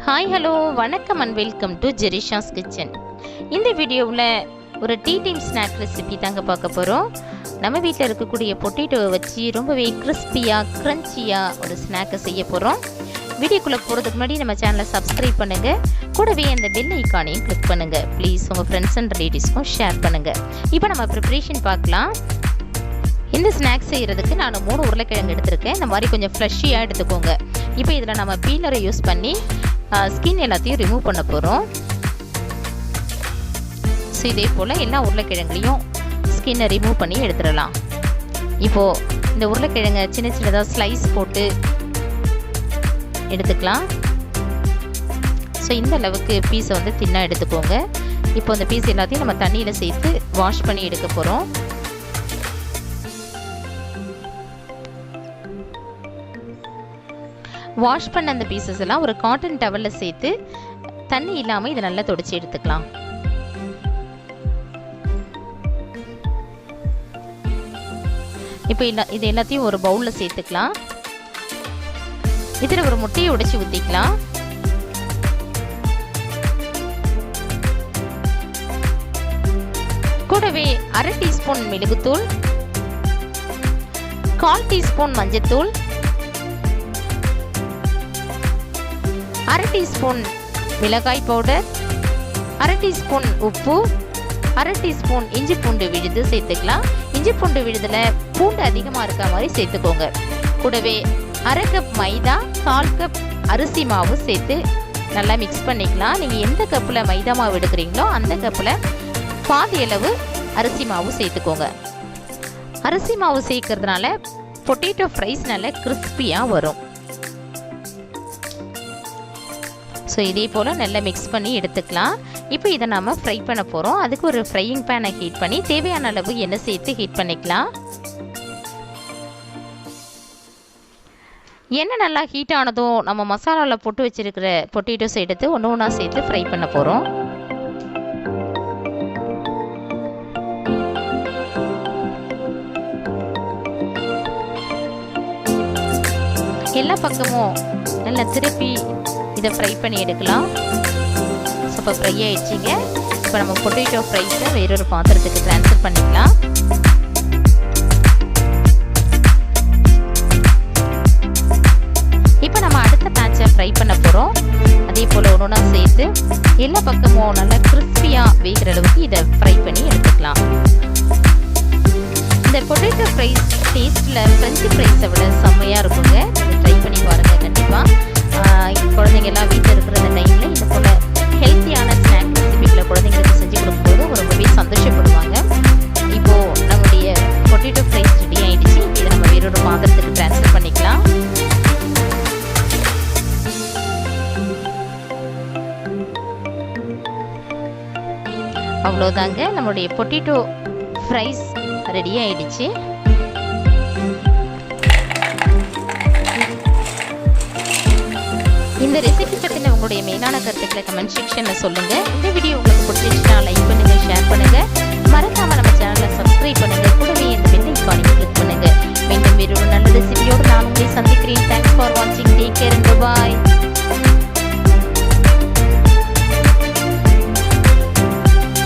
Hi hello வணக்கம் and welcome to ஜெரிஷாஸ் kitchen. இந்த வீடியோவில் ஒரு டீ டைம் ஸ்நாக் ரெசிபி தாங்க பார்க்க போகிறோம். நம்ம வீட்டில் இருக்கக்கூடிய பொட்டேட்டோவை வச்சு ரொம்பவே கிறிஸ்பியாக க்ரன்ச்சியாக ஒரு ஸ்நாக்கை செய்ய போகிறோம். வீடியோக்குள்ளே போகிறதுக்கு முன்னாடி நம்ம சேனலை சப்ஸ்கிரைப் பண்ணுங்கள், கூடவே அந்த பெல் ஐக்கானையும் கிளிக் பண்ணுங்கள். ப்ளீஸ் உங்கள் ஃப்ரெண்ட்ஸ் அண்ட் ரிலேட்டிவ்ஸ்க்கும் ஷேர் பண்ணுங்கள். இப்போ நம்ம ப்ரிப்ரேஷன் பார்க்கலாம். இந்த ஸ்நாக்ஸ் செய்கிறதுக்கு நான் 3 உருளைக்கிழங்கு எடுத்திருக்கேன். இந்த மாதிரி கொஞ்சம் ஃப்ளஷியாக எடுத்துக்கோங்க. இப்போ இதில் நம்ம பீலரை யூஸ் பண்ணி ஸ்கின் எல்லாத்தையும் ரிமூவ் பண்ண போகிறோம். ஸோ இதே போல் எல்லா உருளைக்கிழங்குலையும் ஸ்கின்னை ரிமூவ் பண்ணி எடுத்துடலாம். இப்போது இந்த உருளைக்கிழங்கை சின்ன சின்னதாக ஸ்லைஸ் போட்டு எடுத்துக்கலாம். ஸோ இந்த அளவுக்கு பீஸை வந்து தின்னாக எடுத்துக்கோங்க. இப்போ இந்த பீஸ் எல்லாத்தையும் நம்ம தண்ணியில் சேர்த்து வாஷ் பண்ணி எடுக்க போகிறோம். வாஷ் பண்ண அந்த பீசஸ் எல்லாம் ஒரு காட்டன் டவலில் சேர்த்து தண்ணி இல்லாமல் இதை நல்லா துடைச்சி எடுத்துக்கலாம். இப்போ இது எல்லாத்தையும் ஒரு பவுலில் சேர்த்துக்கலாம். இதில் ஒரு முட்டையை உடைச்சி ஊற்றிக்கலாம். கூடவே 1/2 டீஸ்பூன் மிளகுத்தூள், 1/4 டீஸ்பூன் மஞ்சத்தூள், 1/2 டீஸ்பூன் மிளகாய் பவுடர், 1/2 டீஸ்பூன் உப்பு, 1/2 டீஸ்பூன் இஞ்சி பூண்டு விழுது சேர்த்துக்கலாம். இஞ்சி பூண்டு விழுதில் பூண்டு அதிகமாக இருக்க மாதிரி சேர்த்துக்கோங்க. கூடவே 1/2 கப் மைதா, 1/4 கப் அரிசி மாவு சேர்த்து நல்லா மிக்ஸ் பண்ணிக்கலாம். நீங்கள் எந்த கப்பில் மைதா மாவு எடுக்கிறீங்களோ அந்த கப்பில் பாதி அளவு அரிசி மாவு சேர்த்துக்கோங்க. அரிசி மாவு சேர்க்கறதுனால பொட்டேட்டோ ஃப்ரைஸ் நல்லா கிறிஸ்பியாக வரும். ஸோ இதே போல் நல்லா மிக்ஸ் பண்ணி எடுத்துக்கலாம். இப்போ இதை நம்ம ஃப்ரை பண்ண போகிறோம். அதுக்கு ஒரு ஃப்ரையிங் பேனை ஹீட் பண்ணி தேவையான அளவு எண்ணெய் சேர்த்து ஹீட் பண்ணிக்கலாம். எண்ணெய் நல்லா ஹீட் ஆனதும் நம்ம மசாலாவில் போட்டு வச்சுருக்கிற பொட்டேட்டோஸ் எடுத்து ஒன்று ஒன்றா சேர்த்து ஃப்ரை பண்ண போகிறோம். எல்லா பக்கமும் நல்லா திருப்பி இதை ஃப்ரை பண்ணி எடுக்கலாம். ஸோ இப்போ ஃப்ரை ஆகிடுச்சிங்க. இப்போ நம்ம பொட்டேட்டோ ஃப்ரைஸை வேறொரு பாத்திரத்துக்கு ட்ரான்ஸ்ஃபர் பண்ணிக்கலாம். இப்போ நம்ம அடுத்த பேட்சை ஃப்ரை பண்ண போகிறோம். அதே போல் ஒன்று ஒன்றா சேர்த்து எல்லா பக்கமும் நல்லா கிறிஸ்பியாக வேகிற அளவுக்கு இதை ஃப்ரை பண்ணி எடுத்துக்கலாம். இந்த பொட்டேட்டோ ஃப்ரைஸ் டேஸ்ட்டில் ஃப்ரெஞ்சு ஃப்ரைஸை விட செம்மையாக இருக்குங்க. நீங்கள் ட்ரை பண்ணி பாருங்கள் கண்டிப்பாக. குழந்தைங்க எல்லாம் வீட்டில் இருக்கிற அந்த டைமில் இது போல் ஹெல்த்தியான ஸ்நாக் ரெசிபிகளை குழந்தைங்களுக்கு செஞ்சு கொடுக்கும்போது ரொம்பவே சந்தோஷப்படுவாங்க. இப்போது நம்முடைய பொட்டேட்டோ ஃப்ரைஸ் ரெடி ஆகிடுச்சு. இதை நம்ம வேறொரு பாத்திரத்துக்கு ட்ரான்ஸ்ஃபர் பண்ணிக்கலாம். அவ்வளோதாங்க, நம்மளுடைய பொட்டேட்டோ ஃப்ரைஸ் ரெடி ஆகிடுச்சு. இந்த ரெசிபி பற்றின உங்களுடைய மேலான கருத்துக்களை கமெண்ட் செக்ஷனில் சொல்லுங்கள். இந்த வீடியோ உங்களுக்கு பிடிச்சிருச்சுன்னா லைக் பண்ணுங்கள், ஷேர் பண்ணுங்கள்.